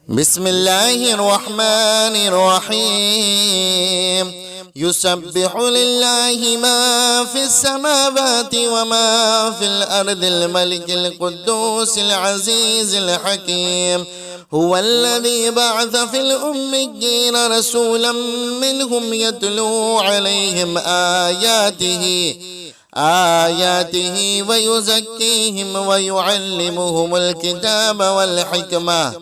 بسم الله الرحمن الرحيم. يسبح لله ما في السماوات وما في الأرض الملك القدوس العزيز الحكيم. هو الذي بعث في الأميين رسولا منهم يتلو عليهم آياته ويزكيهم ويعلمهم الكتاب والحكمة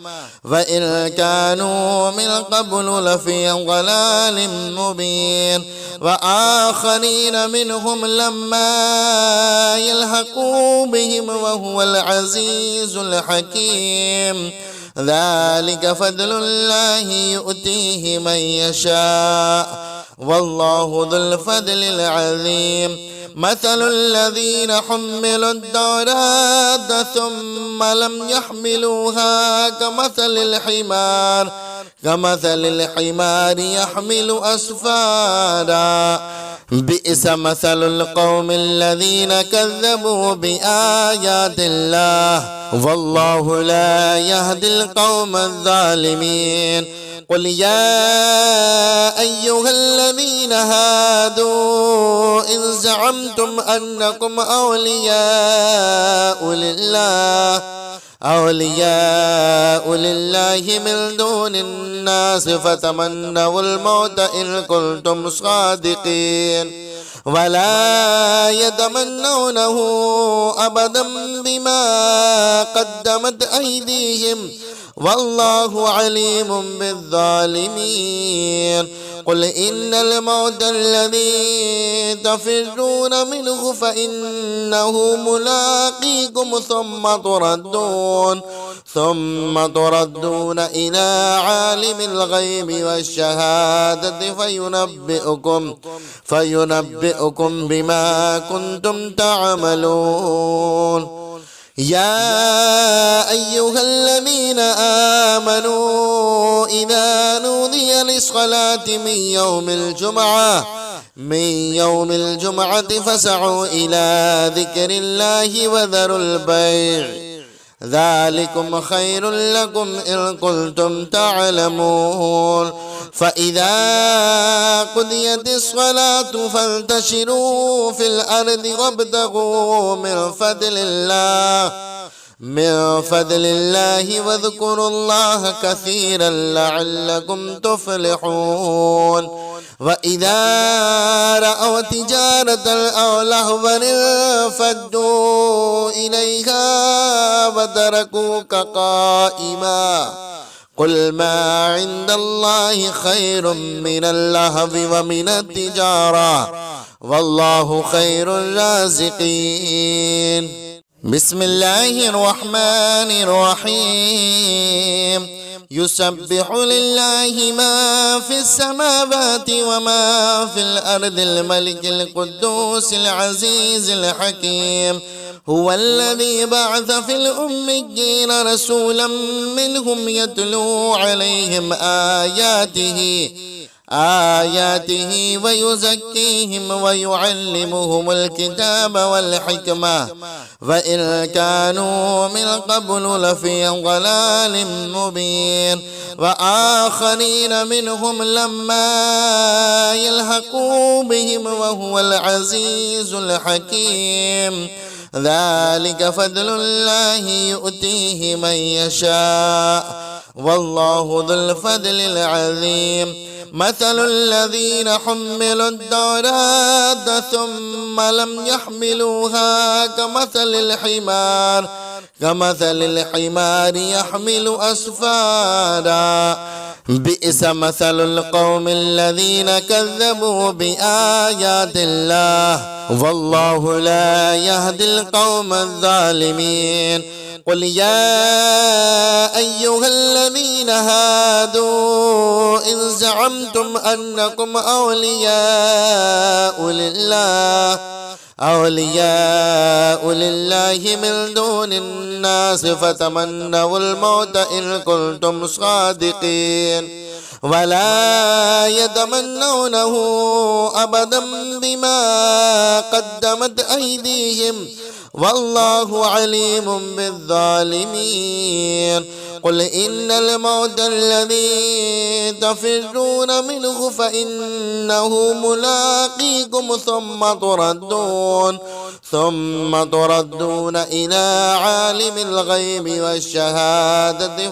وإن كانوا من قبل لفي ضلال مبين. وآخرين منهم لما يلحقوا بهم وهو العزيز الحكيم. ذلك فضل الله يؤتيه من يشاء والله ذو الفضل العظيم. مثل الذين حملوا التوراة ثم لم يحملوها كمثل الحمار يحمل أسفارا. بئس مثل القوم الذين كذبوا بآيات الله والله لا يهدي القوم الظالمين. قل يا أيها الذين هادوا إن زعمتم أنكم أولياء لله من دون الناس فتمنوا الموت إن كنتم صادقين ولا يتمنونه أبدا بما قدمت أيديهم والله عليم بالظالمين. قل إن الموت الذي تفرون منه فإنه ملاقيكم ثم تردون إلى عالم الغيب والشهادة فينبئكم بما كنتم تعملون. يا أيها الذين آمنوا إذا نودي للصلاة من يوم الجمعة فاسعوا إلى ذكر الله وذروا البيع ذلكم خير لكم إن كنتم تعلمون. فإذا قضيت الصلاة فانتشروا في الأرض وابتغوا من فضل الله واذكروا الله كثيرا لعلكم تفلحون. وإذا رأوا تجارة أو لهوا انفضوا إليها وتركوك قائما. قل ما عند الله خير من اللهو ومن التجارة والله خير الرازقين. بسم الله الرحمن الرحيم. يسبح لله ما في السماوات وما في الأرض الملك القدوس العزيز الحكيم. هو الذي بعث في الأميين رسولا منهم يتلو عليهم آياته ويزكيهم ويعلمهم الكتاب والحكمة وإن كانوا من قبل لفي ضلال مبين. وآخرين منهم لما يلحقوا بهم وهو العزيز الحكيم. ذلك فضل الله يؤتيه من يشاء والله ذو الفضل العظيم. مثل الذين حملوا التوراة ثم لم يحملوها كمثل الحمار يحمل أسفارا. بئس مثل القوم الذين كذبوا بآيات الله والله لا يهدي القوم الظالمين. قل يا أيها الذين هادوا إن زعمتم أنكم أولياء لله من دون الناس فتمنوا الموت إن كنتم صادقين ولا يتمنونه أبدا بما قدمت أيديهم والله عليم بالظالمين. قل إن الموت الذي تفرون منه فإنه ملاقيكم ثم تردون إلى عالم الغيب والشهادة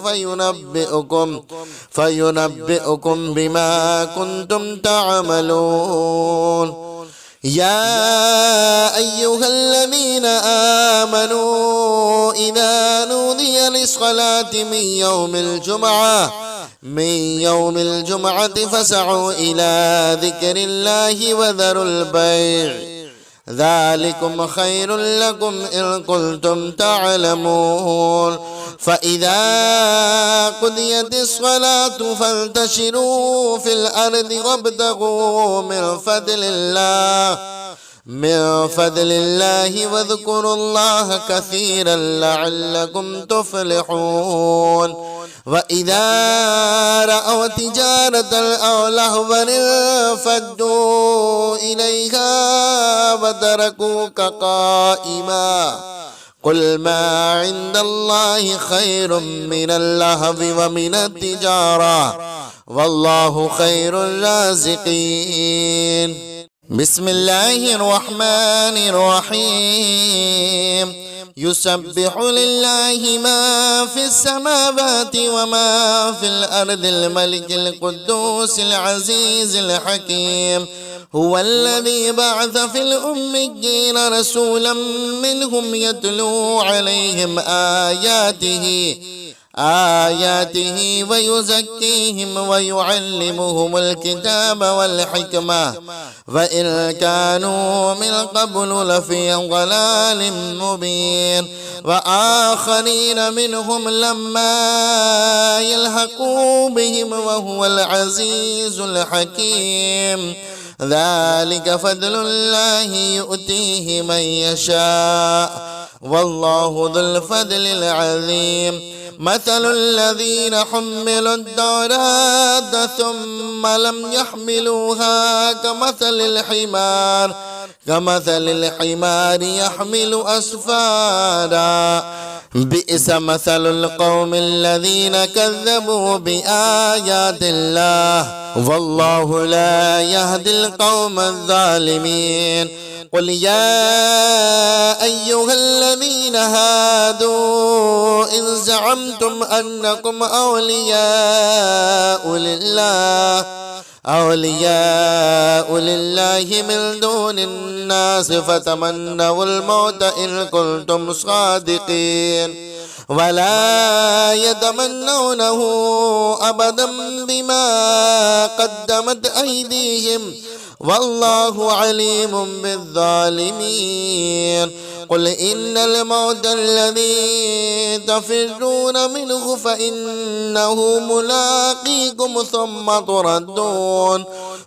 فينبئكم بما كنتم تعملون. يا أيها الذين آمنوا إذا نودي للصلاة من يوم الجمعة فاسعوا إلى ذكر الله وذروا البيع ذلكم خير لكم إن كنتم تعلمون. فإذا قضيت الصلاة فانتشروا في الأرض وابتغوا من فضل الله واذكروا الله كثيرا لعلكم تفلحون. وإذا رأوا تجارة أو لهوا انفضوا إليها وتركوك قائما قل ما عند الله خير من اللهو ومن التجارة والله خير الرازقين. بسم الله الرحمن الرحيم. يسبح لله ما في السماوات وما في الأرض الملك القدوس العزيز الحكيم. هو الذي بعث في الأميين رسولا منهم يتلو عليهم آياته ويزكيهم ويعلمهم الكتاب والحكمة وإن كانوا من قبل لفي ضلال مبين. وآخرين منهم لما يلحقوا بهم وهو العزيز الحكيم. ذلك فضل الله يؤتيه من يشاء والله ذو الفضل العظيم. مثل الذين حملوا التوراة ثم لم يحملوها كمثل الحمار يحمل أسفارا بئس مثل القوم الذين كذبوا بآيات الله والله لا يهدي القوم الظالمين. قل يا أيها الذين هادوا إن زعمتم أنكم أولياء لله من دون الناس فتمنوا الموت إن كنتم صادقين ولا يتمنونه أبدا بما قدمت أيديهم والله عليم بالظالمين. قل إن الموت الذي تفرون منه فإنه ملاقيكم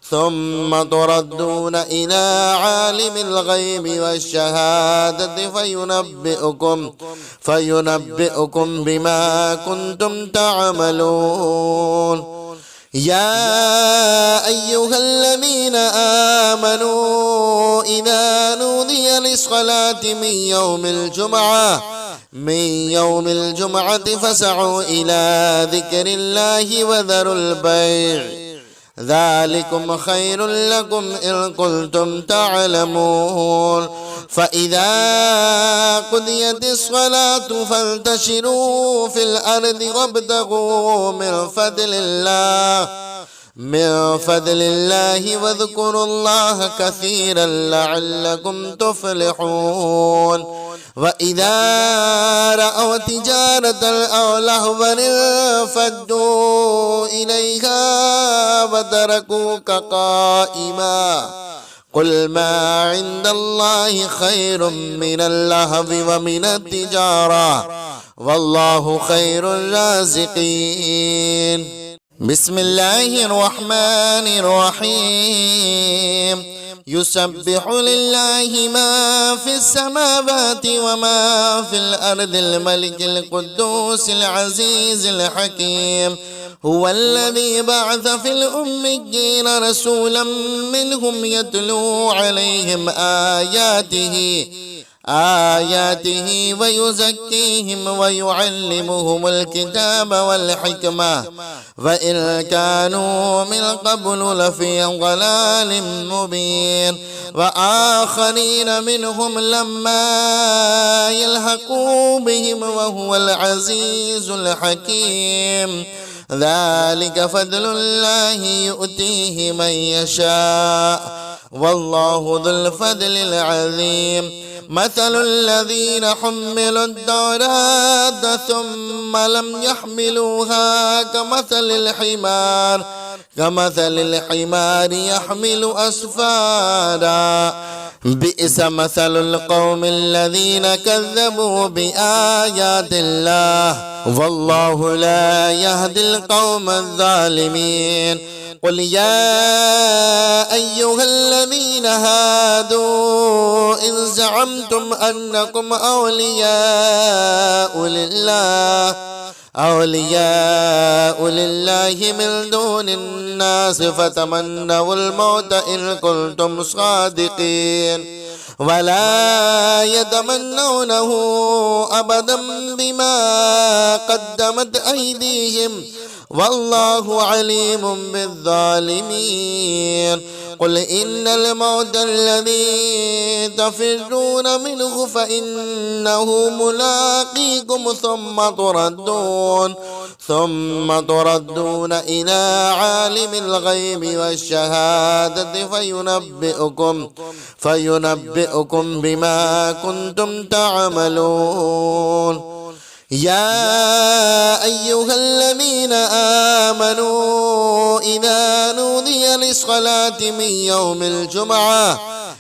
ثم تردون إلى عالم الغيب والشهادة فينبئكم بما كنتم تعملون. يا أيها الذين آمنوا إذا نودي للصلاة من يوم الجمعة فاسعوا إلى ذكر الله وذروا البيع ذلكم خير لكم إن كنتم تعلمون. فإذا قضيت الصلاة فانتشروا في الأرض وابتغوا من فضل الله واذكروا الله كثيرا لعلكم تفلحون. وإذا رأوا تجارة أو لهوا انفضوا إليها وتركوك قائما قل ما عند الله خير من اللهو ومن التجارة والله خير الرازقين. بسم الله الرحمن الرحيم. يسبح لله ما في السماوات وما في الأرض الملك القدوس العزيز الحكيم هو الذي بعث في الأميين رسولا منهم يتلو عليهم آياته ويزكيهم ويعلمهم الكتاب والحكمة وإن كانوا من قبل لفي ضلال مبين وآخرين منهم لما يلحقوا بهم وهو العزيز الحكيم ذلك فضل الله يؤتيه من يشاء والله ذو الفضل العظيم مثل الذين حملوا التوراة ثم لم يحملوها كمثل الحمار يحمل أسفارا بئس مثل القوم الذين كذبوا بآيات الله والله لا يهدي القوم الظالمين قل يا أيها الذين هادوا إن زعمتم أنكم أولياء لله من دون الناس فتمنوا الموت إن كنتم صادقين ولا يتمنونه أبدا بما قدمت أيديهم والله عليم بالظالمين قل إن الموت الذي تفرون منه فإنه ملاقيكم ثم تردون إلى عالم الغيب والشهادة فينبئكم بما كنتم تعملون يا أيها الذين آمنوا إذا نودي للصلاة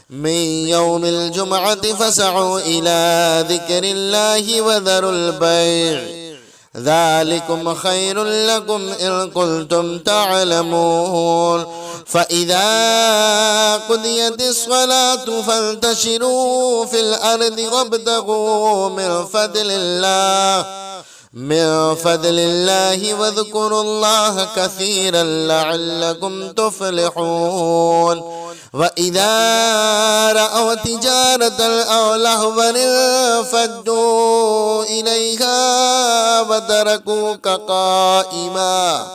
من يوم الجمعة فاسعوا إلى ذكر الله وذروا البيع ذلكم خير لكم إن كنتم تعلمون فإذا قضيت الصلاة فانتشروا في الأرض وابتغوا من فضل الله واذكروا الله كثيرا لعلكم تفلحون وإذا رأوا تجارة أو لهوا انفضوا إليها وتركوك قائما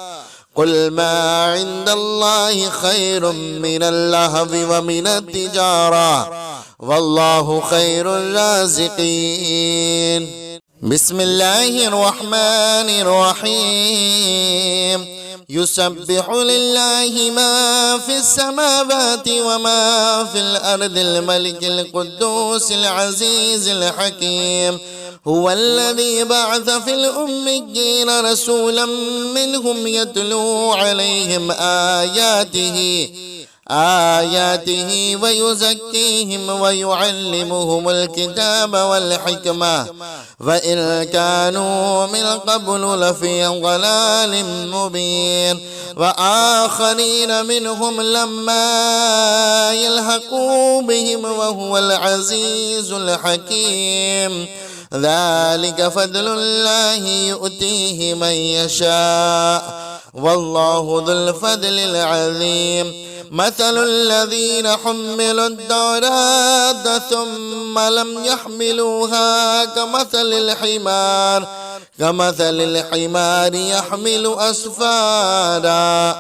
قل ما عند الله خير من اللهو ومن التجارة والله خير الرازقين بسم الله الرحمن الرحيم يسبح لله ما في السماوات وما في الأرض الملك القدوس العزيز الحكيم هو الذي بعث في الأميين رسولا منهم يتلو عليهم آياته ويزكيهم ويعلمهم الكتاب والحكمة وإن كانوا من قبل لفي ضلال مبين وآخرين منهم لما يلحقوا بهم وهو العزيز الحكيم ذلك فضل الله يؤتيه من يشاء والله ذو الفضل العظيم مثل الذين حملوا التوراة ثم لم يحملوها كمثل الحمار يحمل أسفارا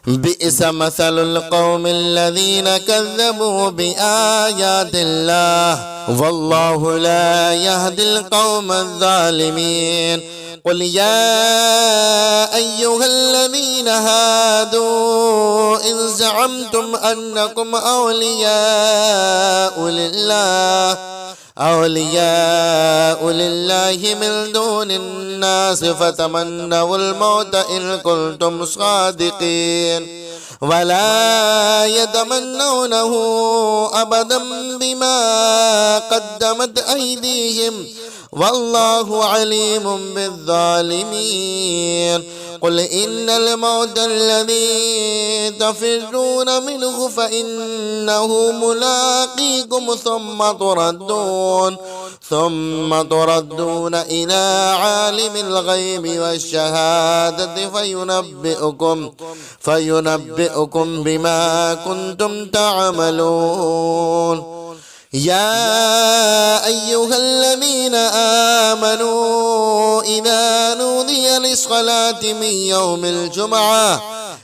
بئس مثل القوم الذين كذبوا بآيات الله والله لا يهدي القوم الظالمين قل يا أيها الذين هادوا إن زعمتم أنكم أولياء لله من دون الناس فتمنوا الموت إن كنتم صادقين ولا يتمنونه أبدا بما قدمت أيديهم والله عليم بالظالمين قل إن الموت الذي تفرون منه فإنه ملاقيكم ثم تردون إلى عالم الغيب والشهادة فينبئكم بما كنتم تعملون. يا أيها الذين آمنوا إذا نودي للصلاة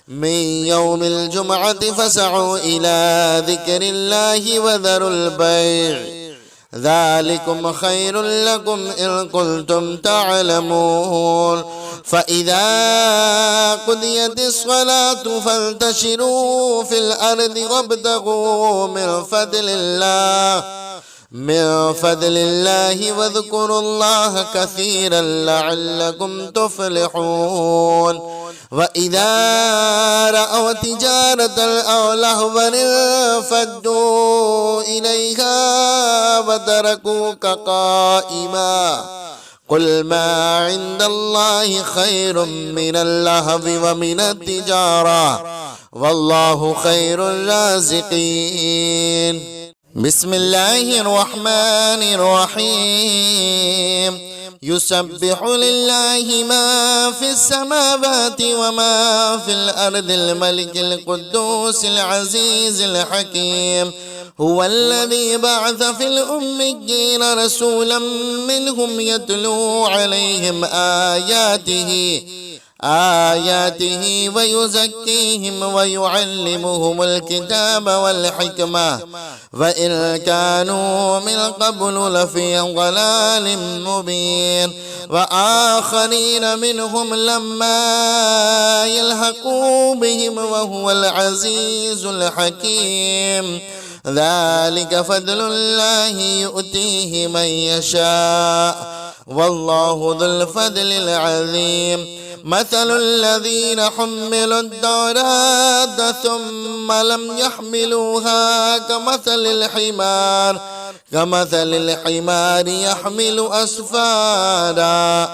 من يوم الجمعة فاسعوا إلى ذكر الله وذروا البيع ذلكم خير لكم إن كنتم تعلمون. فإذا قضيت الصلاة فانتشروا في الأرض وابتغوا من فضل الله واذكروا الله كثيرا لعلكم تفلحون. وإذا رأوا تجارة أو لهوا انفضوا إليها وتركوك قائما قل ما عند الله خير من اللهو ومن التجارة والله خير الرازقين. بسم الله الرحمن الرحيم. يسبح لله ما في السماوات وما في الأرض الملك القدوس العزيز الحكيم. هو الذي بعث في الأميين رسولا منهم يتلو عليهم آياته ويزكيهم ويعلمهم الكتاب والحكمة وإن كانوا من قبل لفي ضلال مبين. وآخرين منهم لما يلحقوا بهم وهو العزيز الحكيم. ذلك فضل الله يؤتيه من يشاء والله ذو الفضل العظيم. مثل الذين حملوا التوراة ثم لم يحملوها كمثل الحمار يحمل أسفارا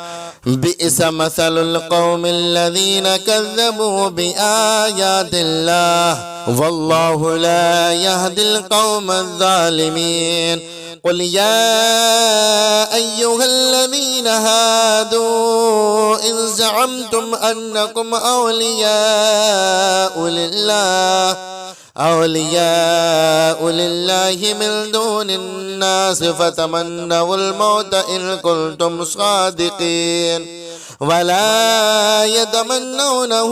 بئس مثل القوم الذين كذبوا بآيات الله والله لا يهدي القوم الظالمين. قل يا أيها الذين هادوا إن زعمتم أنكم أولياء لله من دون الناس فتمنوا الموت إن كنتم صادقين ولا يتمنونه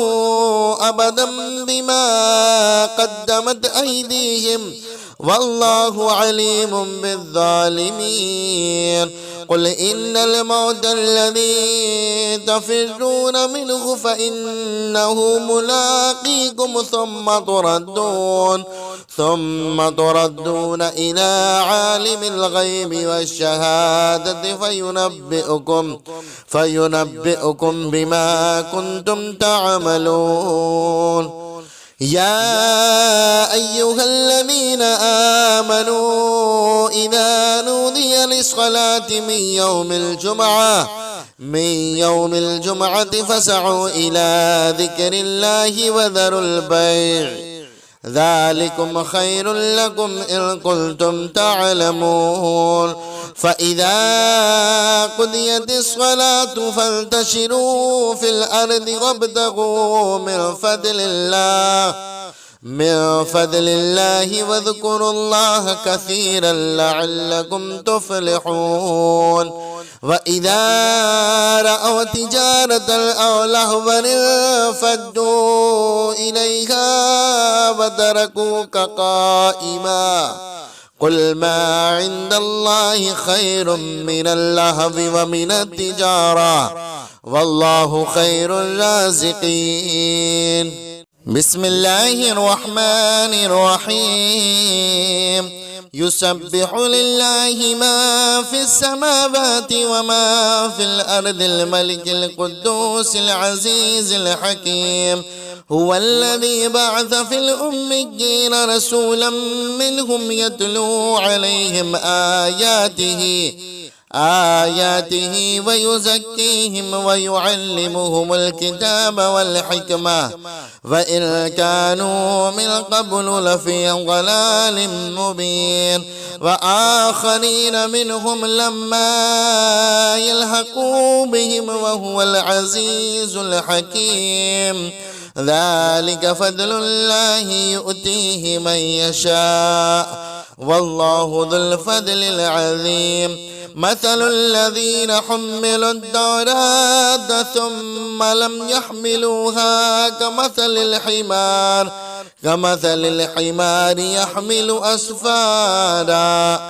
أبدا بما قدمت أيديهم والله عليم بالظالمين. قل إن الموت الذي تفرون منه فإنه ملاقيكم ثم تردون إلى عالم الغيب والشهادة فينبئكم بما كنتم تعملون. يا أيها الذين آمنوا إذا نودي للصلاة من يوم الجمعة فاسعوا إلى ذكر الله وذروا البيع ذلكم خير لكم إن كنتم تعلمون. فإذا قضيت الصلاة فانتشروا في الأرض وابتغوا من فضل الله واذكروا الله كثيرا لعلكم تفلحون. وإذا رأوا تجارة أو لهوا انفضوا إليها وتركوك قائما قل ما عند الله خير من اللهو ومن التجارة والله خير الرازقين. بسم الله الرحمن الرحيم. يسبح لله ما في السماوات وما في الأرض الملك القدوس العزيز الحكيم. هو الذي بعث في الأميين رسولا منهم يتلو عليهم آياته ويزكيهم ويعلمهم الكتاب والحكمة وإن كانوا من قبل لفي ضلال مبين وآخرين منهم لما يلحقوا بهم وهو العزيز الحكيم ذلك فضل الله يؤتيه من يشاء والله ذو الفضل العظيم مثل الذين حملوا التوراة ثم لم يحملوها كمثل الحمار يحمل أسفارا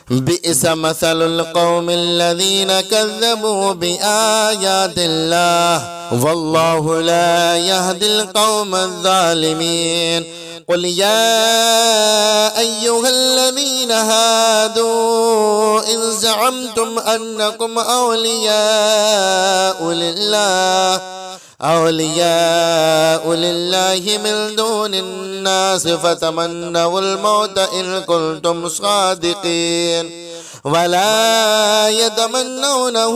بئس مثل القوم الذين كذبوا بآيات الله والله لا يهدي القوم الظالمين قل يا أيها الذين هادوا إن زعمتم أنكم أولياء لله من دون الناس فتمنوا الموت إن كنتم صادقين ولا يتمنونه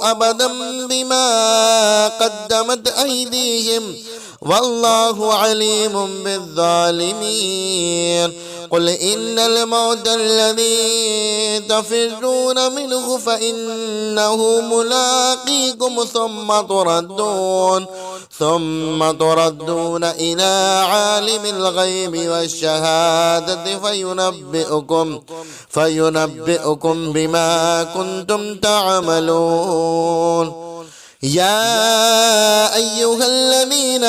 أبدا بما قدمت أيديهم والله عليم بالظالمين قل إن الموت الذي تفرون منه فإنه ملاقيكم ثم تردون إلى عالم الغيب والشهادة فينبئكم بما كنتم تعملون يا أيها الذين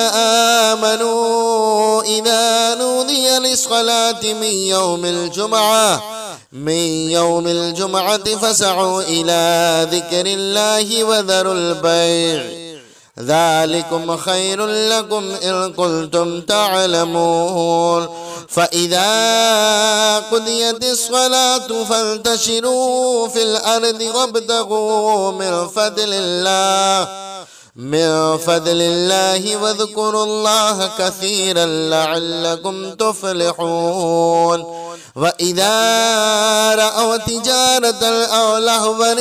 آمنوا إذا نودي للصلاة من يوم الجمعة فاسعوا إلى ذكر الله وذروا البيع ذلكم خير لكم إن كنتم تعلمون فإذا قضيت الصلاة فانتشروا في الأرض وابتغوا من فضل الله واذكروا الله كثيرا لعلكم تفلحون وإذا رأوا تجارة أو لهوا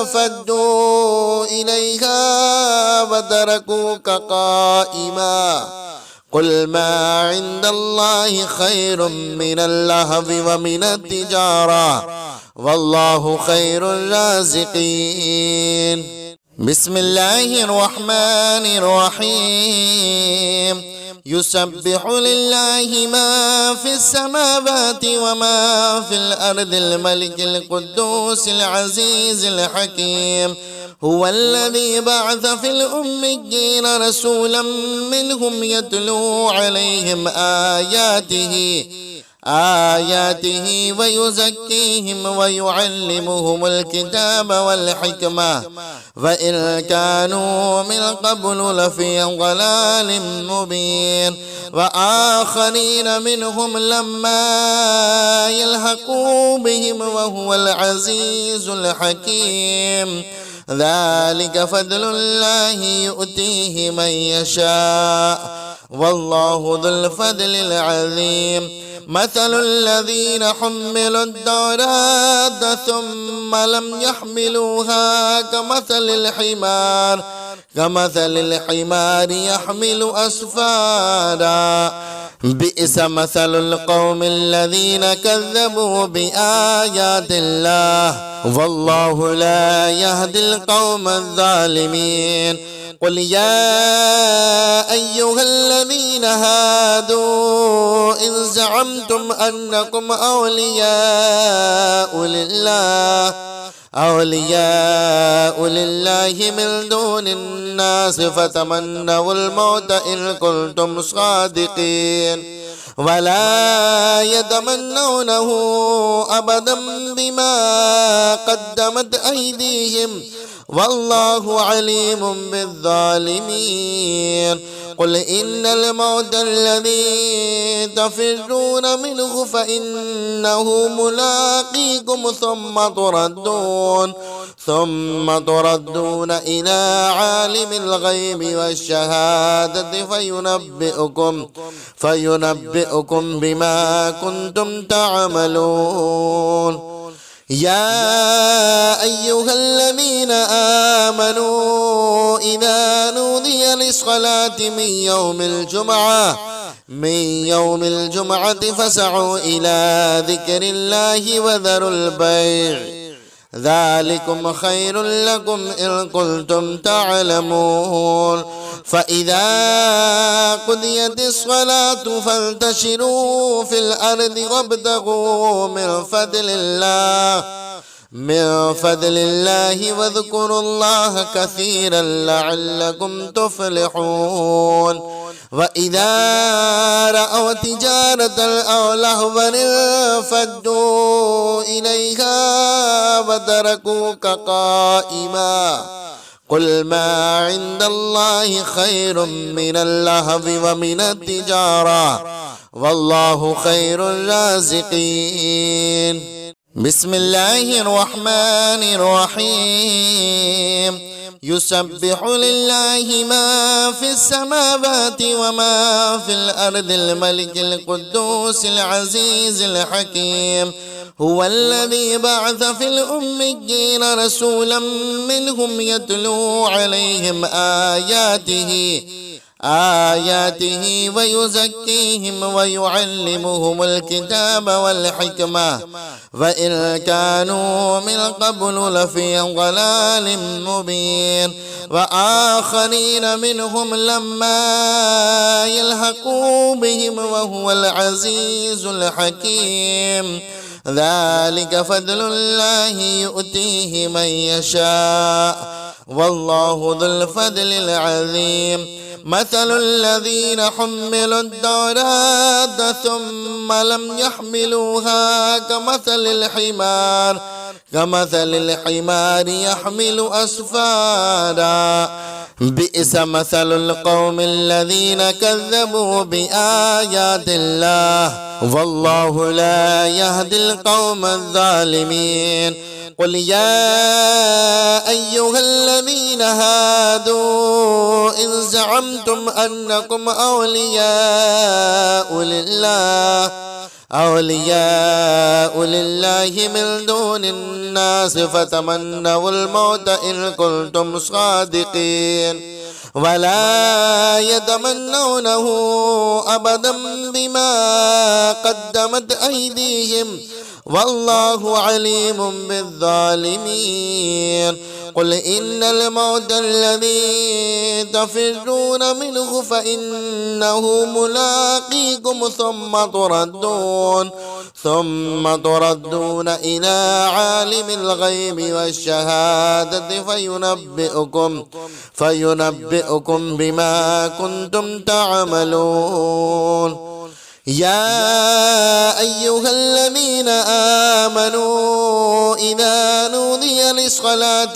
انفضوا إليها وتركوك قائما قل ما عند الله خير من اللهو ومن التجارة والله خير الرازقين بسم الله الرحمن الرحيم يسبح لله ما في السماوات وما في الأرض الملك القدوس العزيز الحكيم هو الذي بعث في الأميين رسولا منهم يتلو عليهم آياته ويزكيهم ويعلمهم الكتاب والحكمة وإن كانوا من قبل لفي ضلال مبين وآخرين منهم لما يلحقوا بهم وهو العزيز الحكيم ذلك فضل الله يؤتيه من يشاء والله ذو الفضل العظيم مثل الذين حملوا التوراة ثم لم يحملوها كمثل الحمار يحمل أسفارا بئس مثل القوم الذين كذبوا بآيات الله والله لا يهدي القوم الظالمين قل يا أيها الذين هادوا إن زعمتم أنكم أولياء لله من دون الناس فتمنوا الموت إن كنتم صادقين ولا يتمنونه أبدا بما قدمت أيديهم والله عليم بالظالمين قل إن الموت الذي تفرون منه فإنه ملاقيكم ثم تردون إلى عالم الغيب والشهادة فينبئكم بما كنتم تعملون يا أيها الذين آمنوا إذا نودي للصلاة من يوم الجمعة فاسعوا إلى ذكر الله وذروا البيع ذلكم خير لكم إن كنتم تعلمون فإذا قضيت الصلاة فانتشروا في الأرض وابتغوا من فضل الله واذكروا الله كثيرا لعلكم تفلحون وإذا رأوا تجارة أو لهوا انفضوا إليها وتركوك قائما قل ما عند الله خير من اللهو ومن التجارة والله خير الرازقين. بسم الله الرحمن الرحيم. يسبح لله ما في السماوات وما في الأرض الملك القدوس العزيز الحكيم هو الذي بعث في الأميين رسولا منهم يتلو عليهم آياته ويزكيهم ويعلمهم الكتاب والحكمة وإن كانوا من قبل لفي ضلال مبين وآخرين منهم لما يلحقوا بهم وهو العزيز الحكيم ذلك فضل الله يؤتيه من يشاء والله ذو الفضل العظيم. مثل الذين حملوا التوراة ثم لم يحملوها كمثل الحمار يحمل أسفارا بئس مثل القوم الذين كذبوا بآيات الله والله لا يهدي القوم الظالمين. قل يا أيها الذين هادوا إن زعمتم أنكم أولياء لله من دون الناس فتمنوا الموت إن كنتم صادقين ولا يتمنونه أبدا بما قدمت أيديهم والله عليم بالظالمين. قل إن الموت الذي تفرون منه فإنه ملاقيكم ثم تردون إلى عالم الغيب والشهادة فينبئكم بما كنتم تعملون. يا أيها الذين آمنوا إذا نودي للصلاة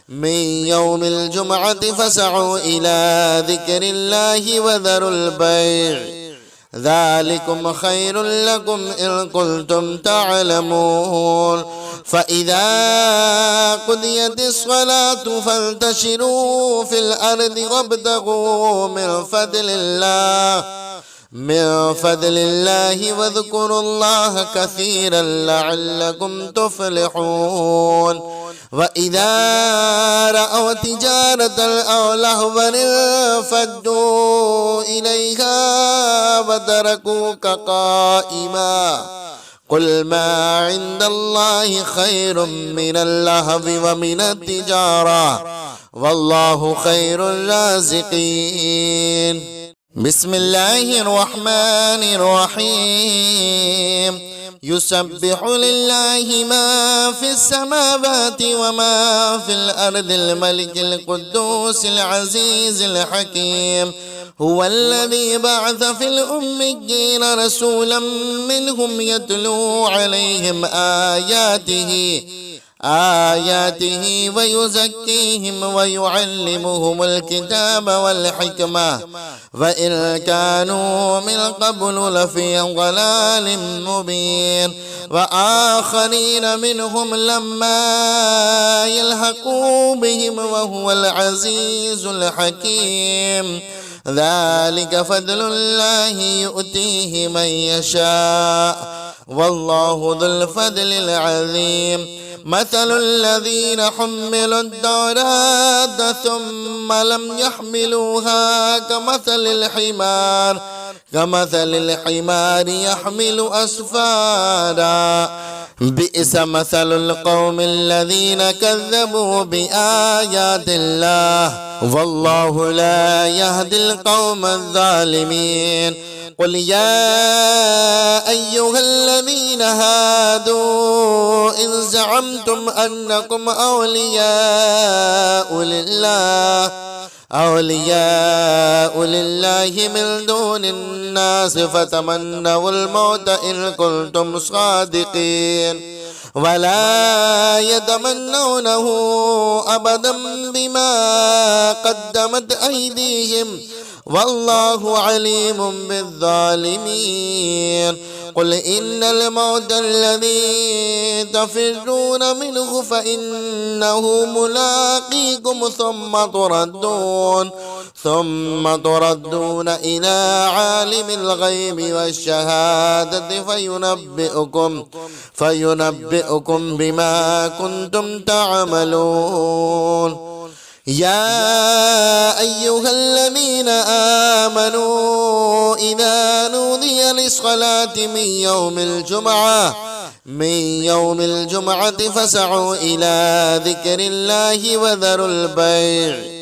من يوم الجمعة فاسعوا إلى ذكر الله وذروا البيع ذلكم خير لكم إن كنتم تعلمون فإذا قضيت الصلاة فانتشروا في الأرض وابتغوا من فضل الله واذكروا الله كثيرا لعلكم تفلحون وإذا رأوا تجارة أو لهوا انفضوا إليها وتركوك قائما قل ما عند الله خير من اللهو ومن التجارة والله خير الرازقين. بسم الله الرحمن الرحيم. يسبح لله ما في السماوات وما في الأرض الملك القدوس العزيز الحكيم هو الذي بعث في الأميين رسولا منهم يتلو عليهم آياته ويزكيهم ويعلمهم الكتاب والحكمة وإن كانوا من قبل لفي ضلال مبين وآخرين منهم لما يلحقوا بهم وهو العزيز الحكيم ذلك فضل الله يؤتيه من يشاء والله ذو الفضل العظيم. مثل الذين حملوا التوراة ثم لم يحملوها كمثل الحمار يحمل أسفارا. بئس مثل القوم الذين كذبوا بآيات الله والله لا يهدي القوم الظالمين. قل يا أيها الذين هادوا إن زعمتم أنكم أولياء لله من دون الناس فتمنوا الموت إن كنتم صادقين ولا يتمنونه أبدا بما قدمت أيديهم والله عليم بالظالمين. قل إن الموت الذي تفرون منه فإنه ملاقيكم ثم تردون إلى عالم الغيب والشهادة فينبئكم بما كنتم تعملون. يا أيها الذين آمنوا إذا نودي للصلاة من يوم الجمعة فاسعوا إلى ذكر الله وذروا البيع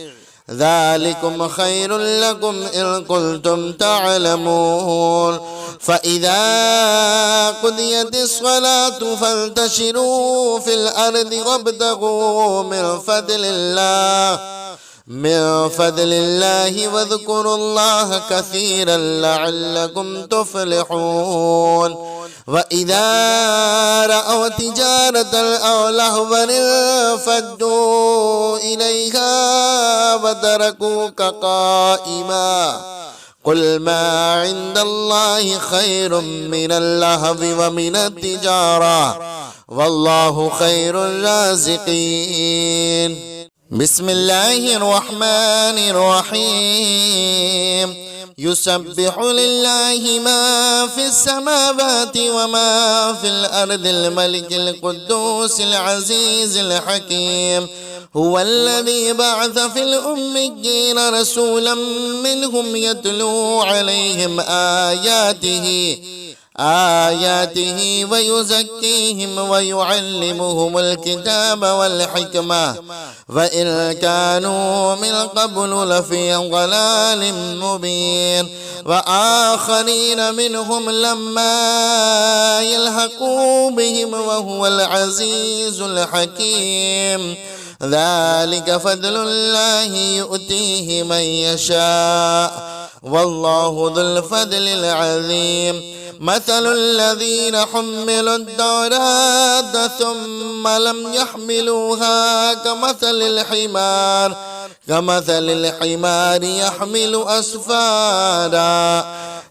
ذلكم خير لكم إن كنتم تعلمون. فإذا قضيت الصلاة فانتشروا في الأرض وابتغوا من فضل الله واذكروا الله كثيرا لعلكم تفلحون. وإذا رأوا تجارة أو لهوا انفضوا إليها وتركوك قائما قل ما عند الله خير من اللهو ومن التجارة والله خير الرازقين. بسم الله الرحمن الرحيم. يسبح لله ما في السماوات وما في الأرض الملك القدوس العزيز الحكيم. هو الذي بعث في الأميين رسولا منهم يتلو عليهم آياته ويزكيهم ويعلمهم الكتاب والحكمة وإن كانوا من قبل لفي ضلال مبين. وآخرين منهم لما يلحقوا بهم وهو العزيز الحكيم. ذلك فضل الله يؤتيه من يشاء والله ذو الفضل العظيم. مثل الذين حملوا التوراة ثم لم يحملوها كمثل الحمار يحمل أسفارا.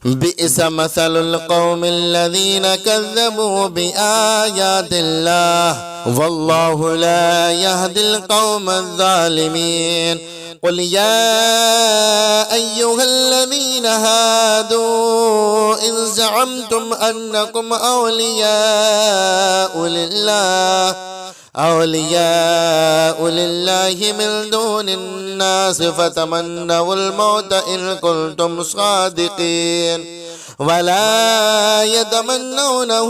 بئس مثل القوم الذين كذبوا بآيات الله والله لا يهدي القوم الظالمين. قل يا أيها الذين هادوا إن زعمتم أنكم أولياء لله من دون الناس فتمنوا الموت إن كنتم صادقين ولا يتمنونه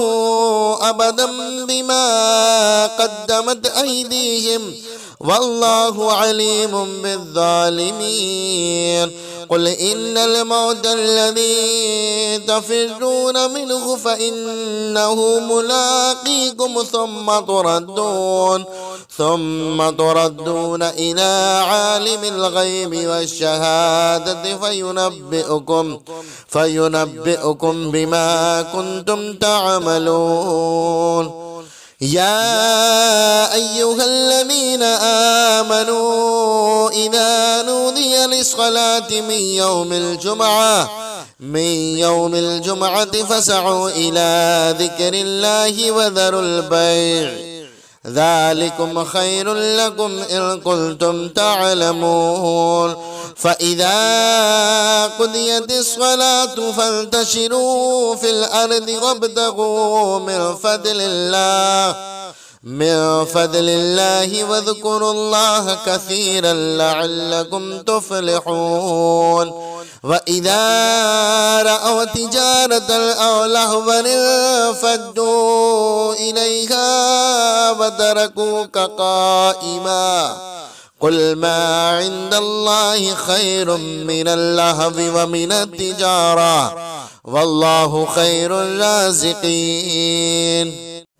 أبدا بما قدمت أيديهم والله عليم بالظالمين. قل إن الموت الذي تفرون منه فإنه ملاقيكم ثم تردون إلى عالم الغيب والشهادة فينبئكم بما كنتم تعملون. يا أيها الذين آمنوا إذا نودي للصلاة من يوم الجمعة فاسعوا إلى ذكر الله وذروا البيع ذلكم خير لكم إن كنتم تعلمون فإذا قضيت الصلاة فانتشروا في الأرض وابتغوا من فضل الله واذكروا الله كثيرا لعلكم تفلحون وإذا رأوا تجارة أو لهوا انفضوا إليها وتركوك قائما قل ما عند الله خير من اللهو ومن التجارة والله خير الرازقين.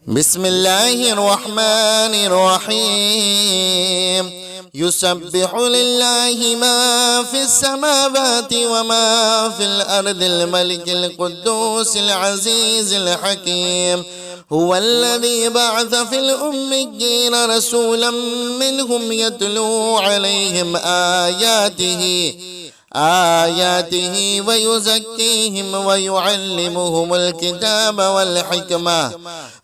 بسم الله الرحمن الرحيم. يسبح لله ما في السماوات وما في الأرض الملك القدوس العزيز الحكيم هو الذي بعث في الأميين رسولا منهم يتلو عليهم آياته ويزكيهم ويعلمهم الكتاب والحكمة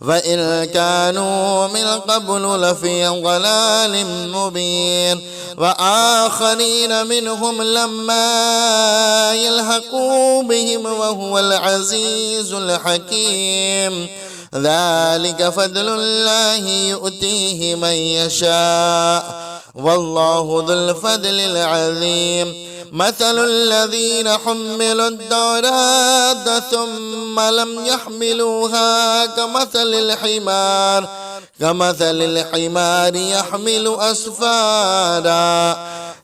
وإن كانوا من قبل لفي ضلال مبين وآخرين منهم لما يلحقوا بهم وهو العزيز الحكيم ذلك فضل الله يؤتيه من يشاء والله ذو الفضل العظيم. مثل الذين حملوا التوراة ثم لم يحملوها كمثل الحمار يحمل أسفارا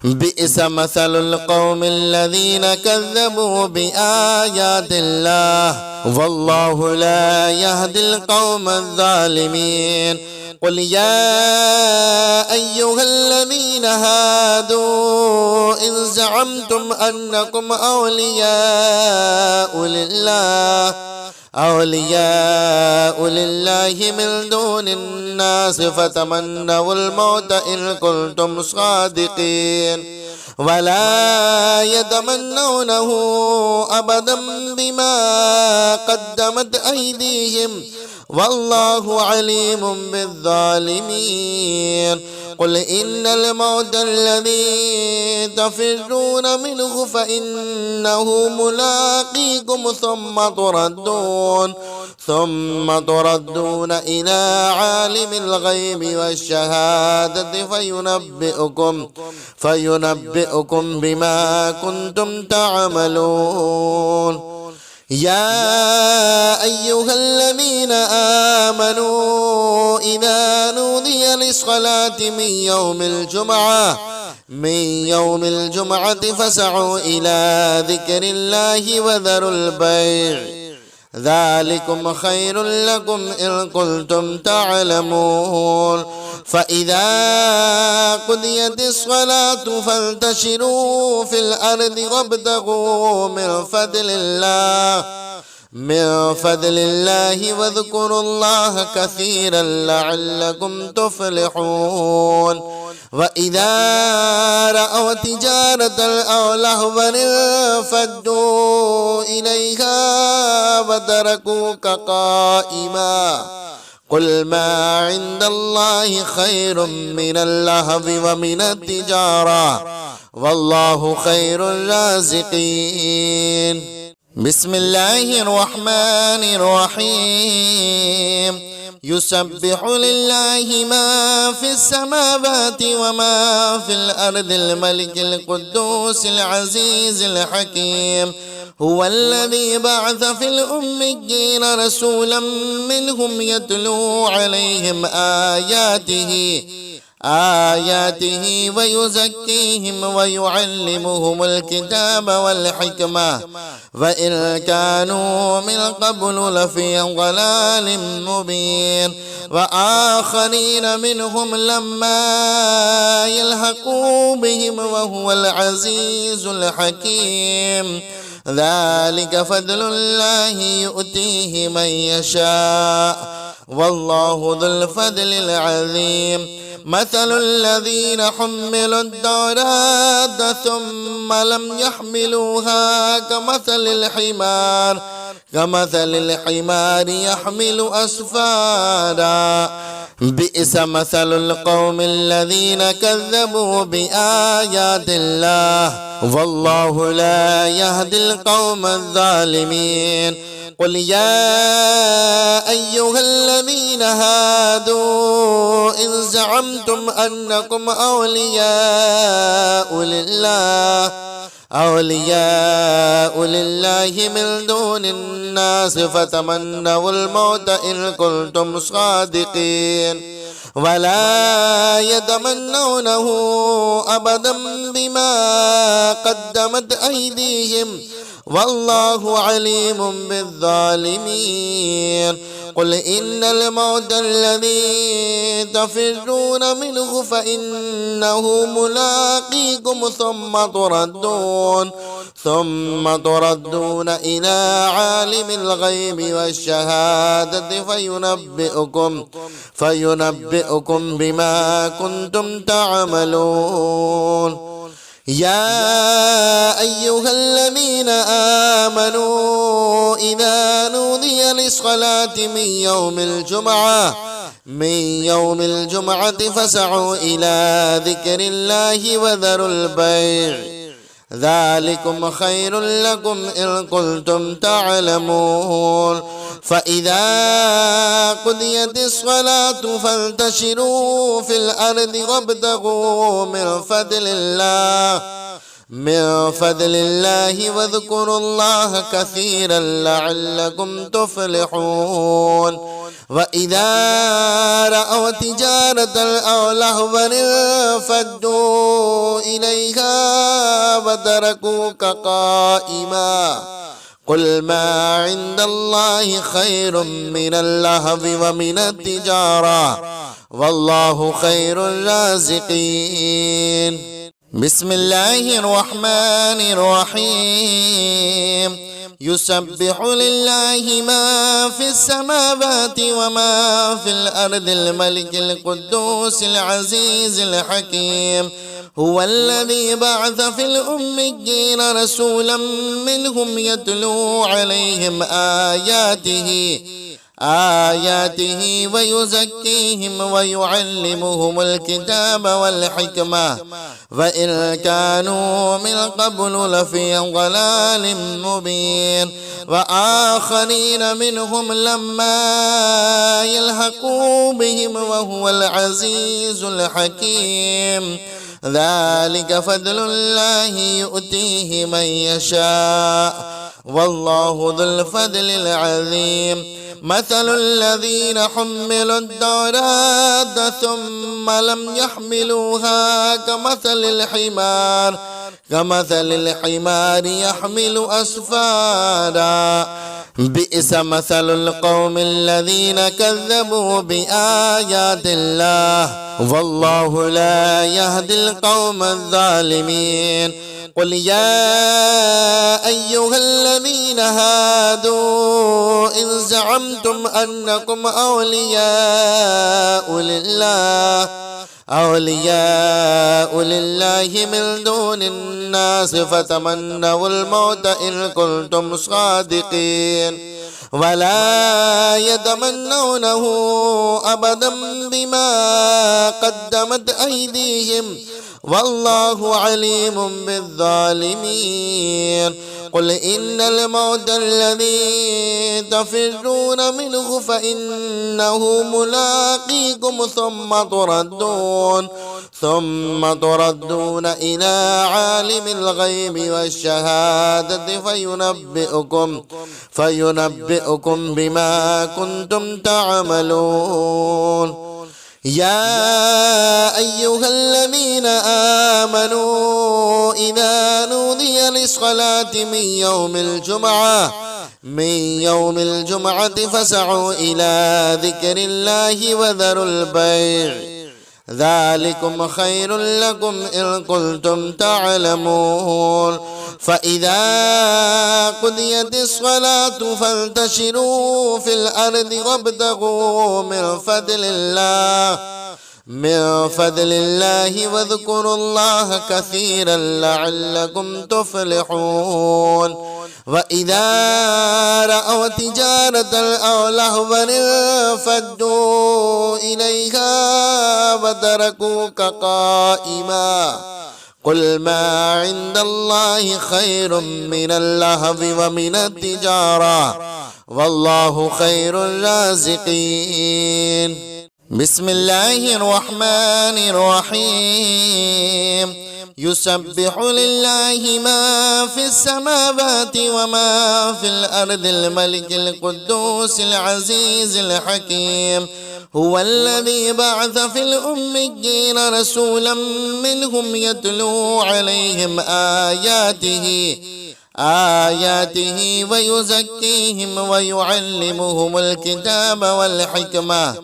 بئس مثل القوم الذين كذبوا بآيات الله والله لا يهدي القوم الظالمين. قل يا أيها الذين هادوا إن زعمتم أنكم أولياء لله من دون الناس فتمنوا الموت إن كنتم صادقين ولا يتمنونه أبدا بما قدمت أيديهم والله عليم بالظالمين. قل إن الموت الذي تفرون منه فإنه ملاقيكم ثم تردون إلى عالم الغيب والشهادة فينبئكم بما كنتم تعملون. يا أيها الذين آمنوا إذا نودي للصلاة من يوم الجمعة فاسعوا إلى ذكر الله وذروا البيع ذلكم خير لكم إن كنتم تعلمون. فإذا قضيت الصلاة فانتشروا في الأرض وابتغوا من فضل الله واذكروا الله كثيرا لعلكم تفلحون. وإذا رأوا تجارة أو لهوا انفضوا إليها وتركوك قائما قل ما عند الله خير من اللهو ومن التجارة والله خير الرازقين. بسم الله الرحمن الرحيم. يسبح لله ما في السماوات وما في الأرض الملك القدوس العزيز الحكيم هو الذي بعث في الأميين رسولا منهم يتلو عليهم آياته ويزكيهم ويعلمهم الكتاب والحكمة وإن كانوا من قبل لفي ضلال مبين وآخرين منهم لما يلحقوا بهم وهو العزيز الحكيم ذلك فضل الله يؤتيه من يشاء والله ذو الفضل العظيم. مثل الذين حملوا التوراة ثم لم يحملوها كمثل الحمار يحمل أسفارا بئس مثل القوم الذين كذبوا بآيات الله والله لا يهدي القوم الظالمين. قل يا أيها الذين هادوا إن زعمتم أنكم أولياء لله من دون الناس فتمنوا الموت إن كنتم صادقين ولا يتمنونه أبدا بما قدمت أيديهم والله عليم بالظالمين. قل إن الموت الذي تفرون منه فإنه ملاقيكم ثم تردون إلى عالم الغيب والشهادة فينبئكم بما كنتم تعملون. يا أيها الذين آمنوا إذا نودي للصلاة من يوم الجمعة فاسعوا إلى ذكر الله وذروا البيع ذلكم خير لكم إن كنتم تعلمون. فإذا قضيت الصلاة فانتشروا في الأرض وابتغوا من فضل الله واذكروا الله كثيرا لعلكم تفلحون. وإذا رأوا تجارة أو لهوا انفضوا إليها وتركوك قائما قل ما عند الله خير من اللهو ومن التجارة والله خير الرازقين. بسم الله الرحمن الرحيم. يسبح لله ما في السماوات وما في الأرض الملك القدوس العزيز الحكيم. هو الذي بعث في الأميين رسولا منهم يتلو عليهم آياته ويزكيهم ويعلمهم الكتاب والحكمة وإن كانوا من قبل لفي ضلال مبين. وآخرين منهم لما يلحقوا بهم وهو العزيز الحكيم. ذلك فضل الله يؤتيه من يشاء والله ذو الفضل العظيم. مثل الذين حملوا التوراة ثم لم يحملوها كمثل الحمار يحمل أسفارا. بئس مثل القوم الذين كذبوا بآيات الله والله لا يهدي القوم الظالمين. قل يا أيها الذين هادوا إن زعمتم أنكم أولياء لله من دون الناس فتمنوا الموت إن كنتم صادقين ولا يتمنونه أبدا بما قدمت أيديهم والله عليم بالظالمين. قل إن الموت الذي تفرون منه فإنه ملاقيكم ثم تردون إلى عالم الغيب والشهادة فينبئكم بما كنتم تعملون. يا أيها الذين آمنوا إذا نودي للصلاة من يوم الجمعة فاسعوا إلى ذكر الله وذروا البيع ذلكم خير لكم إن كنتم تعلمون. فإذا قضيت الصلاة فانتشروا في الأرض وابتغوا من فضل الله من فضل الله واذكروا الله كثيرا لعلكم تفلحون. وإذا رأوا تجارة أو لهوا انفضوا إليها وتركوك قائما قل ما عند الله خير من اللهو ومن التجارة والله خير الرازقين. بسم الله الرحمن الرحيم. يسبح لله ما في السماوات وما في الأرض الملك القدوس العزيز الحكيم. هو الذي بعث في الأميين رسولا منهم يتلو عليهم آياته ويزكيهم ويعلمهم الكتاب والحكمة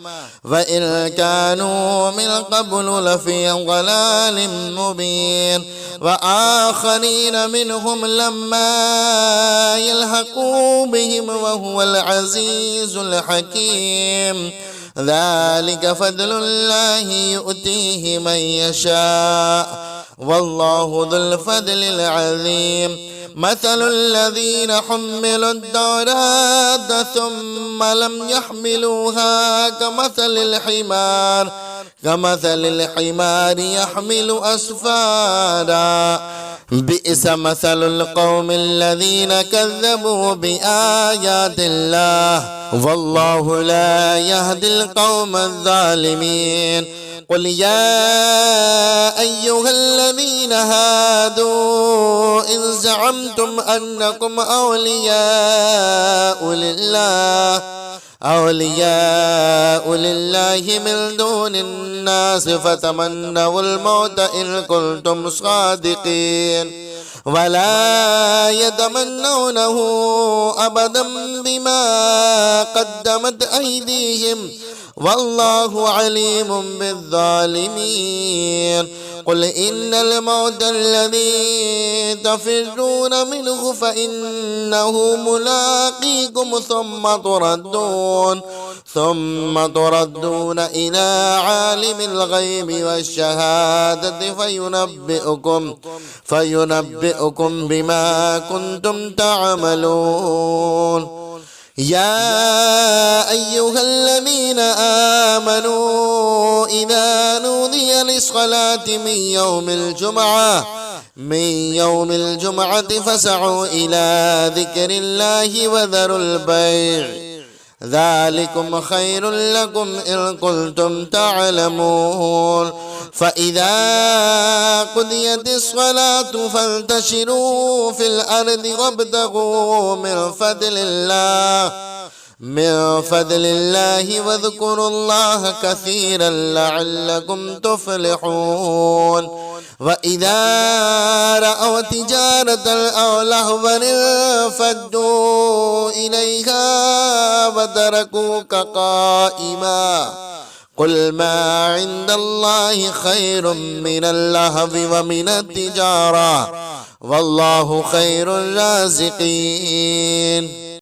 وإن كانوا من قبل لفي ضلال مبين. وآخرين منهم لما يلحقوا بهم وهو العزيز الحكيم. ذلك فضل الله يؤتيه من يشاء والله ذو الفضل العظيم. مثل الذين حملوا التوراة ثم لم يحملوها كمثل الحمار يحمل أسفارا بئس مثل القوم الذين كذبوا بآيات الله والله لا يهدي القوم الظالمين. قل يا أيها الذين هادوا إن زعمتم أنكم أولياء لله من دون الناس فتمنوا الموت إن كنتم صادقين ولا يتمنونه أبدا بما قدمت أيديهم والله عليم بالظالمين. قل إن الموت الذي تفرون منه فإنه ملاقيكم ثم تردون إلى عالم الغيب والشهادة فينبئكم بما كنتم تعملون. يا أيها الذين آمنوا إذا نودي للصلاة من يوم الجمعة فاسعوا إلى ذكر الله وذروا البيع ذلكم خير لكم إن كنتم تعلمون. فإذا قضيت الصلاة فانتشروا في الأرض وابتغوا من فضل الله واذكروا الله كثيرا لعلكم تفلحون. وإذا رأوا تجارة أو لهوا انفضوا إليها وتركوك قائما قل ما عند الله خير من اللهو ومن التجارة والله خير الرازقين.